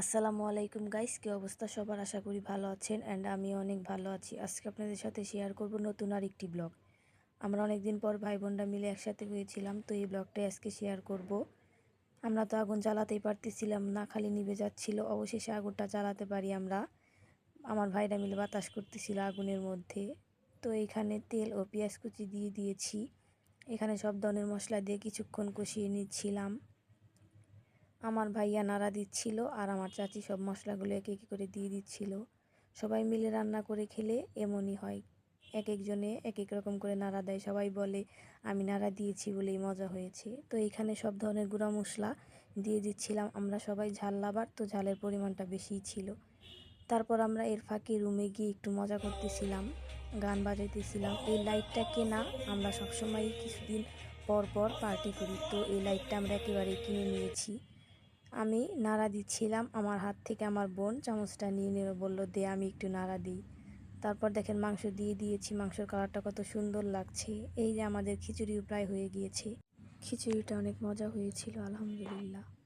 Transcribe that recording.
আসসালামু আলাইকুম গাইস, কি অবস্থা সবার? আশা করি ভালো আছেন অ্যান্ড আমি অনেক ভালো আছি। আজকে আপনাদের সাথে শেয়ার করব নতুন আর একটি ব্লগ। আমরা অনেকদিন পর ভাই বোনরা মিলে একসাথে হয়েছিলাম, তো এই ব্লগটাই আজকে শেয়ার করব। আমরা তো আগুন জ্বালাতেই পারতেছিলাম না, খালি নিভে যাচ্ছিল। অবশেষে আগুনটা জ্বালাতে পারি আমরা। আমার ভাইরা মিলে বাতাস করতেছিল আগুনের মধ্যে। তো এইখানে তেল ও পেঁয়াজ কুচি দিয়ে দিয়েছি। এখানে সব ধরনের মশলা দিয়ে কিছুক্ষণ কষিয়ে নিচ্ছিলাম। আমার ভাইয়া নাড়া দিচ্ছিল আর আমার চাচি সব মশলাগুলো এক এক করে দিয়ে দিচ্ছিল। সবাই মিলে রান্না করে খেলে এমনই হয়, এক একজনে এক এক রকম করে নাড়া দেয়। সবাই বলে আমি নাড়া দিয়েছি বলেই মজা হয়েছে। তো এইখানে সব ধরনের গুঁড়া মশলা দিয়ে দিচ্ছিলাম। আমরা সবাই ঝাল লাভার, তো ঝালের পরিমাণটা বেশিই ছিল। তারপর আমরা এর ফাঁকে রুমে গিয়ে একটু মজা করতেছিলাম, গান বাজাইতেছিলাম। এই লাইটটা কেনা, আমরা সবসময়ই কিছুদিন পর পর পার্টি করি, তো এই লাইটটা আমরা একেবারেই কিনে নিয়েছি। আমি নাড়া দিচ্ছিলাম, আমার হাত থেকে আমার বোন চামচটা নিয়ে নিয়ে বলল দে আমি একটু নাড়া দিই। তারপর দেখেন মাংস দিয়ে দিয়েছি, মাংসের কালারটা কত সুন্দর লাগছে। এই যে আমাদের খিচুড়িও প্রায় হয়ে গিয়েছে। খিচুড়িটা অনেক মজা হয়েছিল, আলহামদুলিল্লাহ।